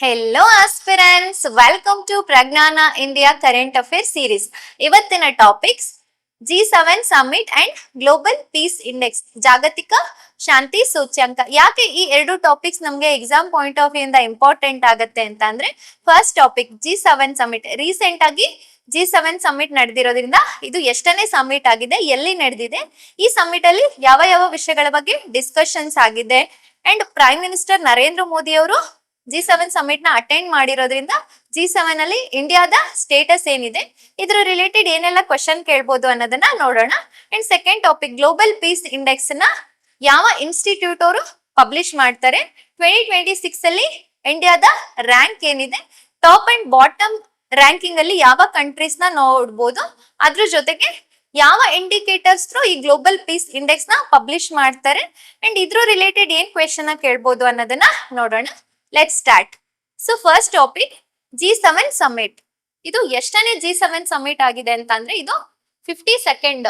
Hello aspirants, welcome to Prajnana India current affair series. ಇವತ್ತಿನ topics G7 summit and global piece index, ಜಾಗತಿಕ ಶಾಂತಿ ಸೂಚ್ಯಂಕ. ಯಾಕೆ ಈ ಎರಡು ಟಾಪಿಕ್ಸ್ ನಮಗೆ ಎಕ್ಸಾಮ್ ಪಾಯಿಂಟ್ ಆಫ್ ವ್ಯೂ ಇಂದ ಇಂಪಾರ್ಟೆಂಟ್ ಆಗುತ್ತೆ ಅಂತ ಅಂದ್ರೆ, first topic G7 summit. Recent ಆಗಿ G7 ಸಮಿಟ್ ನಡೆದಿರೋದ್ರಿಂದ ಇದು ಎಷ್ಟನೇ ಸಮಿಟ್ ಆಗಿದೆ, ಎಲ್ಲಿ ನಡೆದಿದೆ, ಈ ಸಮಿಟ್ ಅಲ್ಲಿ ಯಾವ ಯಾವ ವಿಷಯಗಳ ಬಗ್ಗೆ ಡಿಸ್ಕಷನ್ಸ್ ಆಗಿದೆ, and prime minister Narendra Modi ಅವರು G7 ಸಮಿಟ್ ನ ಅಟೆಂಡ್ ಮಾಡಿರೋದ್ರಿಂದ G7 ಅಲ್ಲಿ ಇಂಡಿಯಾದ ಸ್ಟೇಟಸ್ ಏನಿದೆ, ಇದ್ರ ರಿಲೇಟೆಡ್ ಏನೆಲ್ಲ ಕ್ವಶನ್ ಕೇಳ್ಬೋದು ಅನ್ನೋದನ್ನ ನೋಡೋಣ. And second topic, global piece index ನ ಯಾವ ಇನ್ಸ್ಟಿಟ್ಯೂಟ್ ಅವರು ಪಬ್ಲಿಷ್ ಮಾಡ್ತಾರೆ, 2026 ಅಲ್ಲಿ ಇಂಡಿಯಾದ ರ್ಯಾಂಕ್ ಏನಿದೆ, ಟಾಪ್ ಅಂಡ್ ಬಾಟಮ್ ರ್ಯಾಂಕಿಂಗ್ ಅಲ್ಲಿ ಯಾವ ಕಂಟ್ರೀಸ್ ನ ನೋಡ್ಬೋದು, ಅದ್ರ ಜೊತೆಗೆ ಯಾವ ಇಂಡಿಕೇಟರ್ಸ್ ಥ್ರೂ ಈ ಗ್ಲೋಬಲ್ ಪೀಸ್ ಇಂಡೆಕ್ಸ್ ನ ಪಬ್ಲಿಷ್ ಮಾಡ್ತಾರೆ, ಅಂಡ್ ಇದ್ರ ರಿಲೇಟೆಡ್ ಏನ್ ಕ್ವೆಶನ್ ಕೇಳ್ಬೋದು ಅನ್ನೋದನ್ನ ನೋಡೋಣ. Let's start. So first topic, G7 summit. ಇದು ಎಷ್ಟನೇ G7 ಸಮಿಟ್ ಆಗಿದೆ ಅಂತ ಅಂದ್ರೆ, ಇದು 52nd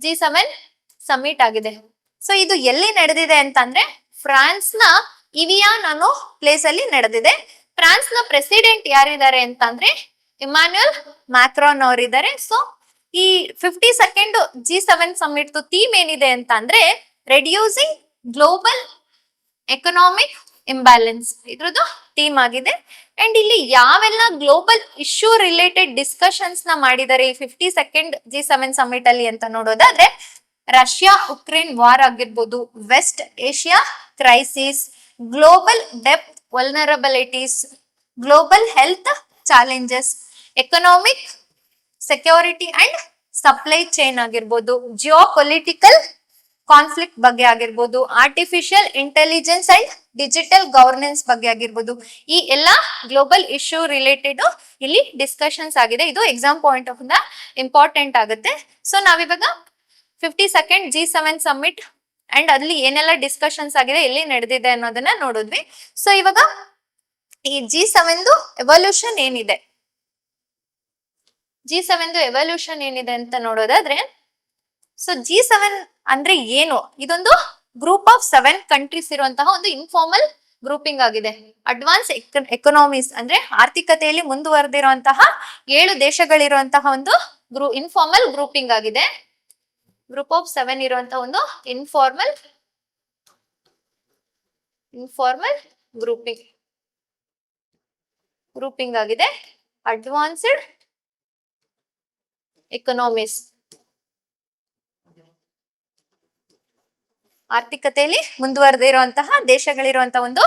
G7 ಸಮಿಟ್ ಆಗಿದೆ. ಸೊ ಇದು ಎಲ್ಲಿ ನಡೆದಿದೆ ಅಂತಂದ್ರೆ, ಫ್ರಾನ್ಸ್ ನ ಇವಿಯಾನ್ ಅನ್ನೋ ಪ್ಲೇಸ್ ಅಲ್ಲಿ ನಡೆದಿದೆ. ಫ್ರಾನ್ಸ್ ನ ಪ್ರೆಸಿಡೆಂಟ್ ಯಾರಿದ್ದಾರೆ ಅಂತಂದ್ರೆ ಇಮ್ಯಾನ್ಯುಯಲ್ ಮ್ಯಾಕ್ರಾನ್ ಅವರಿದ್ದಾರೆ. ಸೊ ಈ 52nd G7 ಸಮಿಟ್ ಥೀಮ್ ಏನಿದೆ ಅಂತ ಅಂದ್ರೆ, ರೆಡ್ಯೂಸಿಂಗ್ ಗ್ಲೋಬಲ್ ಎಕನಾಮಿಕ್ ಇಂಬ್ಯಾಲೆನ್ಸ್, ಇದ್ರದ್ದು ಥೀಮ್ ಆಗಿದೆ. ಅಂಡ್ ಇಲ್ಲಿ ಯಾವೆಲ್ಲ ಗ್ಲೋಬಲ್ ಇಶ್ಯೂ ರಿಲೇಟೆಡ್ ಡಿಸ್ಕಷನ್ಸ್ ನ ಮಾಡಿದ್ದಾರೆ ಈ 52nd G7 ಸಮಿಟ್ ಅಲ್ಲಿ ಅಂತ ನೋಡೋದಾದ್ರೆ, ರಷ್ಯಾ ಉಕ್ರೇನ್ ವಾರ್ ಆಗಿರ್ಬೋದು, ವೆಸ್ಟ್ ಏಷ್ಯಾ ಕ್ರೈಸಿಸ್, ಗ್ಲೋಬಲ್ ಡೆಪ್ತ್ vulnerabilities, global health challenges, economic security and supply chain ಆಗಿರ್ಬೋದು, ಜಿಯೋ ಪೊಲಿಟಿಕಲ್ ಕಾನ್ಫ್ಲಿಕ್ಟ್ ಬಗ್ಗೆ ಆಗಿರ್ಬೋದು, artificial intelligence and digital governance ಬಗ್ಗೆ ಆಗಿರ್ಬೋದು, ಈ ಎಲ್ಲಾ ಗ್ಲೋಬಲ್ ಇಶ್ಯೂ ರಿಲೇಟೆಡ್ ಇಲ್ಲಿ ಡಿಸ್ಕಷನ್ಸ್ ಆಗಿದೆ. ಇದು exam point of the important ಆಗುತ್ತೆ. ಸೊ ನಾವಿವಾಗ 52nd G7 ಸಮಿಟ್ ಅಂಡ್ ಅಲ್ಲಿ ಏನೆಲ್ಲ ಡಿಸ್ಕಷನ್ಸ್ ಆಗಿದೆ, ಎಲ್ಲಿ ನಡೆದಿದೆ ಅನ್ನೋದನ್ನ ನೋಡಿದ್ವಿ. ಸೊ ಇವಾಗ ಈ G7 ಎವಲ್ಯೂಷನ್ ಏನಿದೆ, G7 ಎವಲ್ಯೂಷನ್ ಏನಿದೆ ಅಂತ ನೋಡೋದಾದ್ರೆ, ಸೊ G7 ಅಂದ್ರೆ ಏನು? ಇದೊಂದು ಗ್ರೂಪ್ ಆಫ್ 7 ಕಂಟ್ರೀಸ್ ಇರುವಂತಹ ಒಂದು ಇನ್ಫಾರ್ಮಲ್ ಗ್ರೂಪಿಂಗ್ ಆಗಿದೆ. ಅಡ್ವಾನ್ಸ್ ಎಕನಾಮೀಸ್ ಅಂದ್ರೆ ಆರ್ಥಿಕತೆಯಲ್ಲಿ ಮುಂದುವರೆದಿರುವಂತಹ 7 ದೇಶಗಳಿರುವಂತಹ ಒಂದು ಇನ್ಫಾರ್ಮಲ್ ಗ್ರೂಪಿಂಗ್ ಆಗಿದೆ. ಗ್ರೂಪ್ ಆಫ್ 7 ಇರುವಂತಹ ಒಂದು ಇನ್ಫಾರ್ಮಲ್ ಗ್ರೂಪಿಂಗ್ ಆಗಿದೆ. ಅಡ್ವಾನ್ಸ್ಡ್ ಎಕನಾಮೀಸ್, ಆರ್ಥಿಕತೆಯಲ್ಲಿ ಮುಂದುವರೆದಿರುವಂತಹ ದೇಶಗಳಿರುವಂತಹ ಒಂದು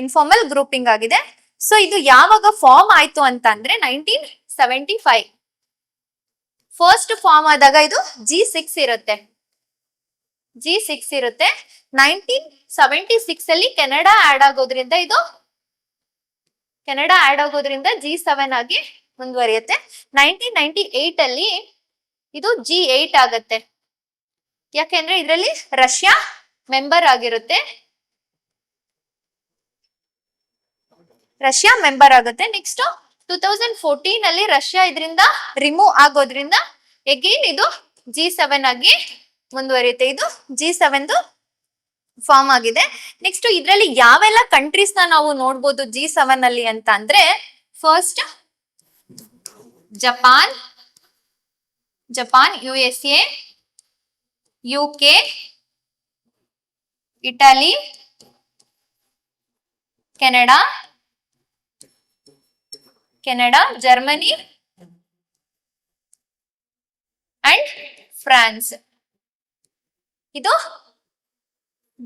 ಇನ್ಫಾರ್ಮಲ್ ಗ್ರೂಪಿಂಗ್ ಆಗಿದೆ. ಸೊ ಇದು ಯಾವಾಗ ಫಾರ್ಮ್ ಆಯ್ತು ಅಂತ ಅಂದ್ರೆ 1975 ಫಸ್ಟ್ ಫಾರ್ಮ್ ಆದಾಗ ಇದು G6 ಇರುತ್ತೆ. 1976 ಅಲ್ಲಿ ಕೆನಡಾ ಆಡ್ ಆಗೋದ್ರಿಂದ G7 ಆಗಿ ಮುಂದುವರಿಯುತ್ತೆ. 1998 ಅಲ್ಲಿ ಇದು G8 ಆಗತ್ತೆ. ಯಾಕೆಂದ್ರೆ ಇದರಲ್ಲಿ ರಷ್ಯಾ ಮೆಂಬರ್ ಆಗುತ್ತೆ. ನೆಕ್ಸ್ಟ್ 2014 ಅಲ್ಲಿ ರಷ್ಯಾ ಇದರಿಂದ ರಿಮೂವ್ ಆಗೋದ್ರಿಂದ ಎಗೇನ್ ಇದು G7 ಆಗಿ ಮುಂದುವರಿಯುತ್ತೆ. ಇದು G7 ಫಾರ್ಮ್ ಆಗಿದೆ. ನೆಕ್ಸ್ಟ್ ಇದರಲ್ಲಿ ಯಾವೆಲ್ಲ ಕಂಟ್ರೀಸ್ ನ ನಾವು ನೋಡ್ಬೋದು G7 ಅಲ್ಲಿ ಅಂತ ಅಂದ್ರೆ, first Japan, USA, UK, Italy, Canada, Germany and France. ಇದು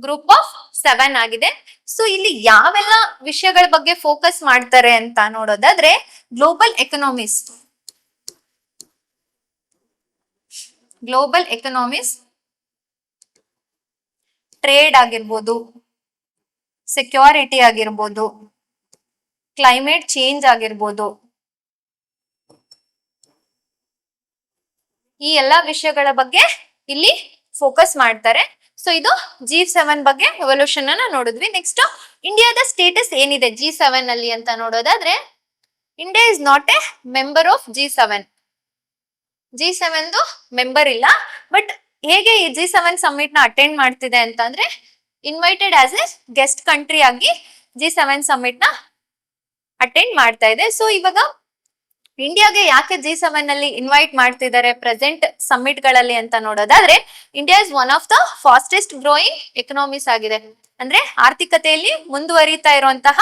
ಗ್ರೂಪ್ ಆಫ್ 7 ಆಗಿದೆ. ಸೊ ಇಲ್ಲಿ ಯಾವೆಲ್ಲ ವಿಷಯಗಳ ಬಗ್ಗೆ ಫೋಕಸ್ ಮಾಡ್ತಾರೆ ಅಂತ ನೋಡೋದಾದ್ರೆ, ಗ್ಲೋಬಲ್ ಎಕನಾಮೀಸ್, ಟ್ರೇಡ್ ಆಗಿರ್ಬೋದು, ಸೆಕ್ಯೂರಿಟಿ ಆಗಿರ್ಬೋದು, ಕ್ಲೈಮೇಟ್ ಚೇಂಜ್ ಆಗಿರ್ಬೋದು, ಈ ಎಲ್ಲಾ ವಿಷಯಗಳ ಬಗ್ಗೆ ಇಲ್ಲಿ ಫೋಕಸ್ ಮಾಡ್ತಾರೆ. ಸೊ ಇದು G7 ಬಗ್ಗೆ ಎವಲ್ಯೂಷನ್ ಅನ್ನ ನೋಡಿದ್ವಿ. ನೆಕ್ಸ್ಟ್ ಇಂಡಿಯಾದ ಸ್ಟೇಟಸ್ ಏನಿದೆ G7 ಅಲ್ಲಿ ಅಂತ ನೋಡೋದಾದ್ರೆ, India is not A member of G7 member ಇಲ್ಲ. ಬಟ್ ಹೇಗೆ ಈ G7 ಸಮಿಟ್ ನ ಅಟೆಂಡ್ ಮಾಡ್ತಿದೆ ಅಂತ ಅಂದ್ರೆ, invited as A guest country ಆಗಿ G7 ಸಮಿಟ್ ನ ಅಟೆಂಡ್ ಮಾಡ್ತಾ ಇದೆ. ಸೊ ಇವಾಗ ಇಂಡಿಯಾಗೆ ಯಾಕೆ G7 ಅಲ್ಲಿ ಇನ್ವೈಟ್ ಮಾಡ್ತಿದ್ದಾರೆ ಪ್ರೆಸೆಂಟ್ ಸಮಿಟ್ ಗಳಲ್ಲಿ ಅಂತ ನೋಡೋದಾದ್ರೆ, India is one of the fastest growing economies ಆಗಿದೆ. ಅಂದ್ರೆ ಆರ್ಥಿಕತೆಯಲ್ಲಿ ಮುಂದುವರಿತಾ ಇರುವಂತಹ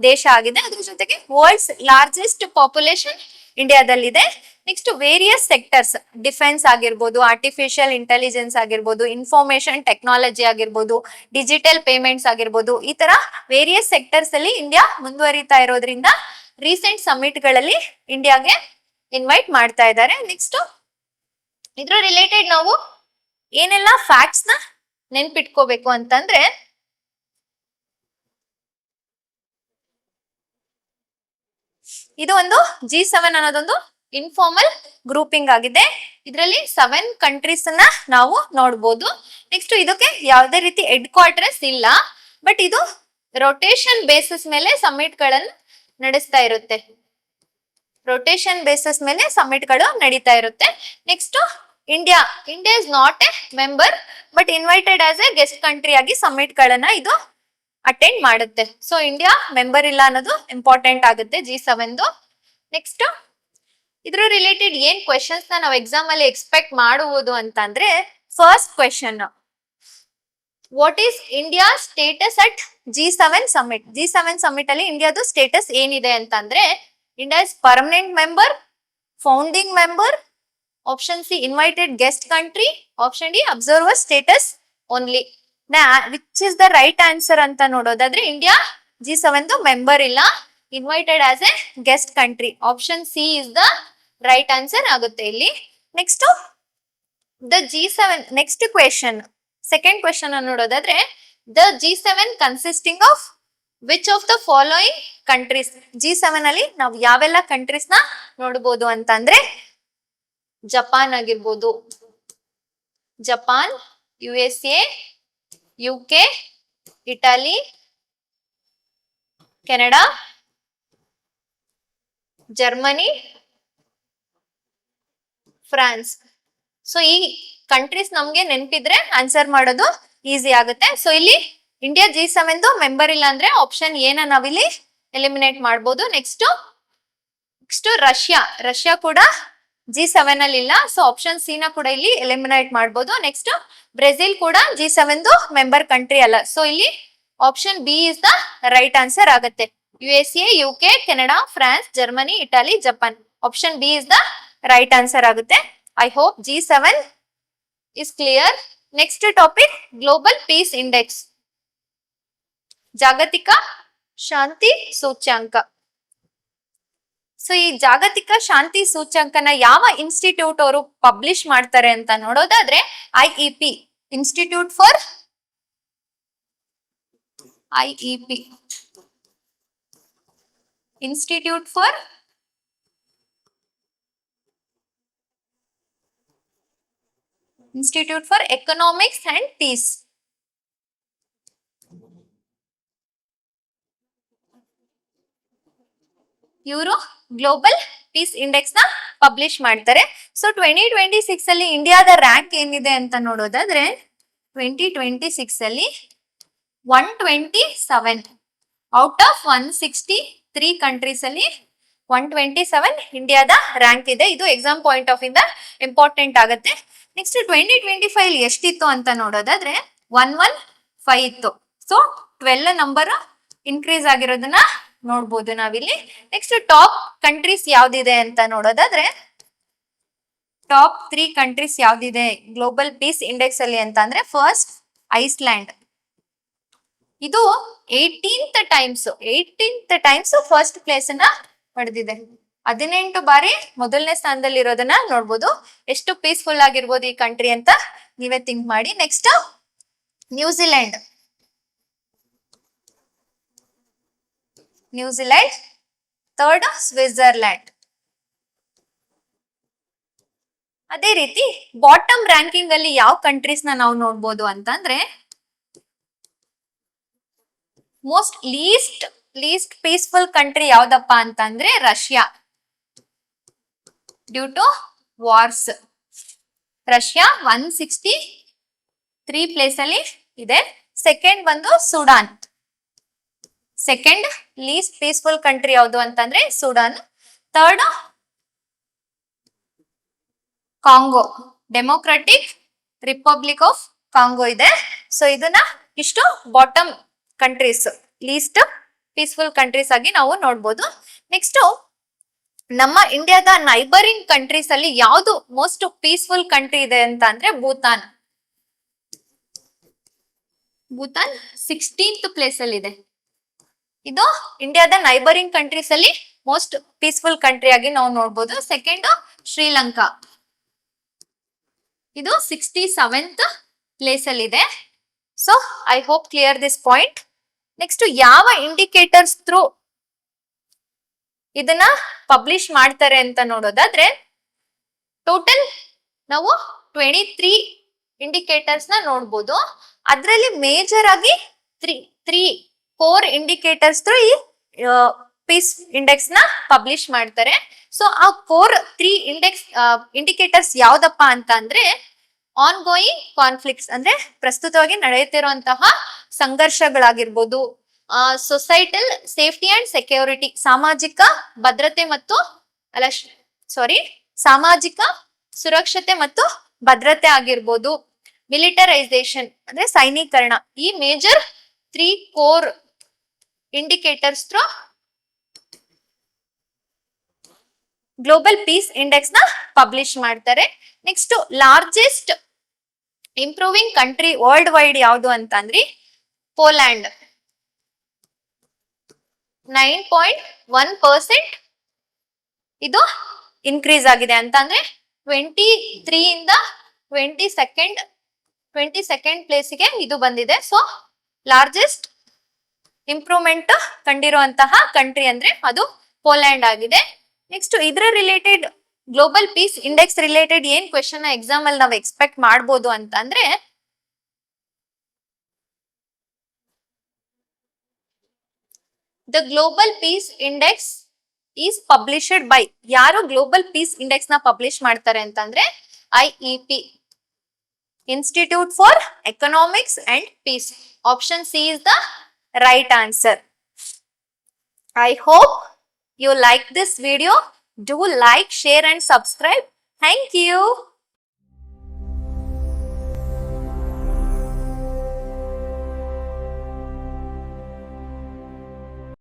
ದೇಶ ಆಗಿದೆ. ಅದ್ರ ಜೊತೆಗೆ ವರ್ಲ್ಡ್ಸ್ ಲಾರ್ಜೆಸ್ಟ್ ಪಾಪ್ಯುಲೇಷನ್ ಇಂಡಿಯಾದಲ್ಲಿದೆ. ನೆಕ್ಸ್ಟ್ ವೇರಿಯಸ್ ಸೆಕ್ಟರ್ಸ್, ಡಿಫೆನ್ಸ್ ಆಗಿರ್ಬೋದು, ಆರ್ಟಿಫಿಷಿಯಲ್ ಇಂಟೆಲಿಜೆನ್ಸ್ ಆಗಿರ್ಬೋದು, ಇನ್ಫಾರ್ಮೇಶನ್ ಟೆಕ್ನಾಲಜಿ ಆಗಿರ್ಬೋದು, ಡಿಜಿಟಲ್ ಪೇಮೆಂಟ್ಸ್ ಆಗಿರ್ಬೋದು, ಈ ತರ ವೇರಿಯಸ್ ಸೆಕ್ಟರ್ಸ್ ಅಲ್ಲಿ ಇಂಡಿಯಾ ಮುಂದುವರಿತಾ ಇರೋದ್ರಿಂದ ರೀಸೆಂಟ್ ಸಮಿಟ್ ಗಳಲ್ಲಿ ಇಂಡಿಯಾಗೆ ಇನ್ವೈಟ್ ಮಾಡ್ತಾ ಇದ್ದಾರೆ. ನೆಕ್ಸ್ಟ್ ಇದ್ರ ರಿಲೇಟೆಡ್ ನಾವು ಏನೆಲ್ಲ ಫ್ಯಾಕ್ಟ್ಸ್ ನ ನೆನ್ಪಿಟ್ಕೋಬೇಕು ಅಂತಂದ್ರೆ, ಇದು ಒಂದು G7 ಅನ್ನೋದೊಂದು ಇನ್ಫಾರ್ಮಲ್ ಗ್ರೂಪಿಂಗ್ ಆಗಿದೆ. ಇದರಲ್ಲಿ 7 ಕಂಟ್ರೀಸ್ ನ ನಾವು ನೋಡ್ಬೋದು. ನೆಕ್ಸ್ಟ್ ಇದಕ್ಕೆ ಯಾವುದೇ ರೀತಿ ಹೆಡ್ ಕ್ವಾರ್ಟರ್ಸ್ ಇಲ್ಲ, ಬಟ್ ಇದು ರೊಟೇಷನ್ ಬೇಸಿಸ್ ಮೇಲೆ ಸಮಿಟ್ ಗಳನ್ನು ನಡೆಸ್ತಾ ಇರುತ್ತೆ. ರೊಟೇಷನ್ ಬೇಸಿಸ್ ಮೇಲೆ ಸಮಿಟ್ ಗಳು ನಡೀತಾ ಇರುತ್ತೆ. Next India is not A member, but invited as A guest country ಆಗಿ ಸಮಿಟ್ ಗಳನ್ನ ಇದು ಅಟೆಂಡ್ ಮಾಡುತ್ತೆ. ಸೊ ಇಂಡಿಯಾ ಮೆಂಬರ್ ಇಲ್ಲ ಅನ್ನೋದು ಇಂಪಾರ್ಟೆಂಟ್ ಆಗುತ್ತೆ G7. ನೆಕ್ಸ್ಟ್ ಇದ್ರ ರಿಲೇಟೆಡ್ ಏನ್ ಕ್ವೆಶನ್ಸ್ ನಾವು ಎಕ್ಸಾಮ್ ಅಲ್ಲಿ ಎಕ್ಸ್ಪೆಕ್ಟ್ ಮಾಡುವುದು ಅಂತಂದ್ರೆ, first question, what is India status at G7 summit? G7 summit ಅಲ್ಲಿ ಇಂಡಿಯಾದು ಸ್ಟೇಟಸ್ ಏನಿದೆ ಅಂತಂದ್ರೆ, India is permanent member, founding member, option C invited guest country, option D observer status only. Which is the right answer ಅಂತ ನೋಡೋದಾದ್ರೆ, India G7 member ಇಲ್ಲ, invited as A guest country. Option c is the right answer ಆಗುತ್ತೆ ಇಲ್ಲಿ. Next the G7 next question, second question ನೋಡೋದಾದ್ರೆ, the G7 consisting of which of the following countries? G7 ಅಲ್ಲಿ ನಾವು ಯಾವೆಲ್ಲ countries ನ ನೋಡಬಹುದು ಅಂತಂದ್ರೆ, ಜಪಾನ್ ಆಗಿರ್ಬೋದು, Japan, USA, UK, Italy, Canada, Germany, France. So ಈ ಕಂಟ್ರೀಸ್ ನಮ್ಗೆ ನೆನಪಿದ್ರೆ ಆನ್ಸರ್ ಮಾಡೋದು ಈಸಿ ಆಗುತ್ತೆ. ಸೊ ಇಲ್ಲಿ ಇಂಡಿಯಾ G7 ಮೆಂಬರ್ ಇಲ್ಲ ಅಂದ್ರೆ ಆಪ್ಷನ್ ಎ ನ ನಾವಿಲ್ಲಿ ಎಲಿಮಿನೇಟ್ ಮಾಡಬಹುದು. ನೆಕ್ಸ್ಟ್ ರಷ್ಯಾ ಕೂಡ G7 ಅಲ್ಲಿ ಇಲ್ಲ, ಸೊ ಆಪ್ಷನ್ ಸಿ ನ ಕೂಡ ಇಲ್ಲಿ ಎಲಿಮಿನೇಟ್ ಮಾಡಬಹುದು. ನೆಕ್ಸ್ಟ್ ಬ್ರೆಜಿಲ್ ಕೂಡ G7 ಮೆಂಬರ್ ಕಂಟ್ರಿ ಅಲ್ಲ, ಸೊ ಇಲ್ಲಿ option B is the right answer ಆಗುತ್ತೆ. USA, UK, Canada, France, Germany, Italy, Japan. Option B is the right answer ಆಗುತ್ತೆ. I hope G7 is clear. Next topic, global piece index, ಜಾಗತಿಕ ಶಾಂತಿ ಸೂಚ್ಯಾಂಕ. So ಈ ಜಾಗತಿಕ ಶಾಂತಿ ಸೂಚ್ಯಂಕನ ಯಾವ institute ಅವರು publish ಮಾಡ್ತಾರೆ ಅಂತ ನೋಡೋದಾದ್ರೆ, IEP, institute for economics and peace. ಇವರು ಗ್ಲೋಬಲ್ ಪೀಸ್ ಇಂಡೆಕ್ಸ್ ನ ಪಬ್ಲಿಷ್ ಮಾಡ್ತಾರೆ. ಸೊ 2026 ಅಲ್ಲಿ ಇಂಡಿಯಾದ ರ್ಯಾಂಕ್ ಏನಿದೆ ಅಂತ ನೋಡೋದಾದ್ರೆ, 2026 ಅಲ್ಲಿ 127 ಔಟ್ ಆಫ್ 163 ಕಂಟ್ರೀಸ್ ಅಲ್ಲಿ 127 ಇಂಡಿಯಾದ ರ್ಯಾಂಕ್ ಇದೆ. ಇದು ಎಕ್ಸಾಮ್ ಪಾಯಿಂಟ್ ಆಫ್ ಇಂದ ಇಂಪಾರ್ಟೆಂಟ್ ಆಗುತ್ತೆ. ನೆಕ್ಸ್ಟ್ 2025 ಎಷ್ಟಿತ್ತು ಅಂತ ನೋಡೋದಾದ್ರೆ 115 ಇತ್ತು. ಸೊ 12 ನಂಬರ್ ಇನ್ಕ್ರೀಸ್ ಆಗಿರೋದನ್ನ ನೋಡ್ಬೋದು ನಾವಿಲ್ಲಿ. ನೆಕ್ಸ್ಟ್ ಟಾಪ್ ಕಂಟ್ರೀಸ್ ಯಾವ್ದಿದೆ ಅಂತ ನೋಡೋದಾದ್ರೆ, ಟಾಪ್ 3 ಕಂಟ್ರೀಸ್ ಯಾವ್ದಿದೆ ಗ್ಲೋಬಲ್ ಪೀಸ್ ಇಂಡೆಕ್ಸ್ ಅಲ್ಲಿ ಅಂತ ಅಂದ್ರೆ, ಫಸ್ಟ್ ಐಸ್ಲ್ಯಾಂಡ್, ಇದು 18th ಟೈಮ್ಸ್ ಫಸ್ಟ್ ಪ್ಲೇಸ್ ಅನ್ನ ಪಡೆದಿದೆ. 18 ಬಾರಿ ಮೊದಲನೇ ಸ್ಥಾನದಲ್ಲಿ ಇರೋದನ್ನ ನೋಡ್ಬೋದು. ಎಷ್ಟು ಪೀಸ್ಫುಲ್ ಆಗಿರ್ಬೋದು ಈ ಕಂಟ್ರಿ ಅಂತ ನೀವೇ ಥಿಂಕ್ ಮಾಡಿ. Next New Zealand, third Switzerland. ಅದೇ ರೀತಿ ಬಾಟಮ್ ರ್ಯಾಂಕಿಂಗ್ ಅಲ್ಲಿ ಯಾವ ಕಂಟ್ರೀಸ್ ನಾವು ನೋಡ್ಬೋದು ಅಂತಂದ್ರೆ, ಮೋಸ್ಟ್ ಲೀಸ್ಟ್ ಪೀಸ್ಫುಲ್ ಕಂಟ್ರಿ ಯಾವ್ದಪ್ಪ ಅಂತಂದ್ರೆ Russia, due to wars. Russia 163 place ಅಲ್ಲಿ ಇದೆ. ಸೆಕೆಂಡ್ ಬಂದು Sudan second least peaceful country ಯಾವುದು ಅಂತಂದ್ರೆ Sudan. Third Congo, democratic republic of Congo ಇದೆ. ಸೊ ಇದನ್ನ ಇಷ್ಟು bottom countries, least peaceful countries ಆಗಿ ನಾವು ನೋಡ್ಬೋದು. ನೆಕ್ಸ್ಟ್ ನಮ್ಮ ಇಂಡಿಯಾದ ನೈಬರಿಂಗ್ ಕಂಟ್ರೀಸ್ ಅಲ್ಲಿ ಯಾವುದು ಮೋಸ್ಟ್ ಪೀಸ್ಫುಲ್ ಕಂಟ್ರಿ ಇದೆ ಅಂತ ಅಂದ್ರೆ ಭೂತಾನ್. ಭೂತಾನ್ 16th ಪ್ಲೇಸ್ ಅಲ್ಲಿ ಇದೆ. ಇದು ಇಂಡಿಯಾದ ನೈಬರಿಂಗ್ ಕಂಟ್ರೀಸ್ ಅಲ್ಲಿ ಮೋಸ್ಟ್ ಪೀಸ್ಫುಲ್ ಕಂಟ್ರಿ ಆಗಿ ನಾವು ನೋಡ್ಬೋದು. ಸೆಕೆಂಡ್ ಶ್ರೀಲಂಕಾ, ಇದು 67th ಪ್ಲೇಸ್ ಅಲ್ಲಿ ಇದೆ. So I hope clear this point. Next ಯಾವ ಇಂಡಿಕೇಟರ್ಸ್ ಥ್ರೂ ಇದನ್ನ ಪಬ್ಲಿಷ್ ಮಾಡ್ತಾರೆ ಅಂತ ನೋಡೋದಾದ್ರೆ, ಟೋಟಲ್ ನಾವು 23 ಇಂಡಿಕೇಟರ್ಸ್ ನ ನೋಡ್ಬೋದು. ಅದರಲ್ಲಿ ಮೇಜರ್ ಆಗಿ ತ್ರೀ ಕೋರ್ ಇಂಡಿಕೇಟರ್ಸ್ ಥ್ರೂ ಈ ಪೀಸ್ ಇಂಡೆಕ್ಸ್ ನ ಪಬ್ಲಿಷ್ ಮಾಡ್ತಾರೆ. ಸೊ ಆ ಕೋರ್ 3 ಇಂಡಿಕೇಟರ್ಸ್ ಯಾವ್ದಪ್ಪ ಅಂತ ಅಂದ್ರೆ, ಆನ್ ಗೋಯಿಂಗ್ ಕಾನ್ಫ್ಲಿಕ್ಟ್ಸ್ ಅಂದ್ರೆ ಪ್ರಸ್ತುತವಾಗಿ ನಡೆಯುತ್ತಿರುವಂತಹ ಸಂಘರ್ಷಗಳಾಗಿರ್ಬೋದು, ಸೊಸೈಟಲ್ ಸೇಫ್ಟಿ ಅಂಡ್ ಸೆಕ್ಯೂರಿಟಿ ಸಾಮಾಜಿಕ ಭದ್ರತೆ ಮತ್ತು ಸಾಮಾಜಿಕ ಸುರಕ್ಷತೆ ಮತ್ತು ಭದ್ರತೆ ಆಗಿರ್ಬೋದು, ಮಿಲಿಟರೈಸೇಷನ್ ಅಂದ್ರೆ ಸೈನೀಕರಣ. ಈ major 3 core indicators through global piece index ನ ಪಬ್ಲಿಷ್ ಮಾಡ್ತಾರೆ. Next largest improving country worldwide ಯಾವುದು ಅಂತ ಅಂದ್ರೆ ಪೋಲ್ಯಾಂಡ್. 9.1% ಇದು ಇನ್ಕ್ರೀಸ್ ಆಗಿದೆ ಅಂತ ಅಂದ್ರೆ 23 ಇಂದ 22nd ಪ್ಲೇಸ್ಗೆ ಇದು ಬಂದಿದೆ. ಸೊ ಲಾರ್ಜೆಸ್ಟ್ ಇಂಪ್ರೂವ್ಮೆಂಟ್ ಕಂಡಿರುವಂತಹ ಕಂಟ್ರಿ ಅಂದ್ರೆ ಅದು ಪೋಲ್ಯಾಂಡ್ ಆಗಿದೆ. ನೆಕ್ಸ್ಟ್ ಇದರ related global piece index related ಏನ್ ಕ್ವೆಶನ್ ಎಕ್ಸಾಮ್ ಅಲ್ಲಿ ನಾವು ಎಕ್ಸ್ಪೆಕ್ಟ್ ಮಾಡಬಹುದು ಅಂತ ಅಂದ್ರೆ, the global piece index is published by, ಯಾರು ಗ್ಲೋಬಲ್ ಪೀಸ್ ಇಂಡೆಕ್ಸ್ ನ ಪಬ್ಲಿಷ್ ಮಾಡ್ತಾರೆ ಅಂತಂದ್ರೆ IEP, institute for economics and peace. Option c is the right answer. I hope you like this video. Do like, share and subscribe. Thank you.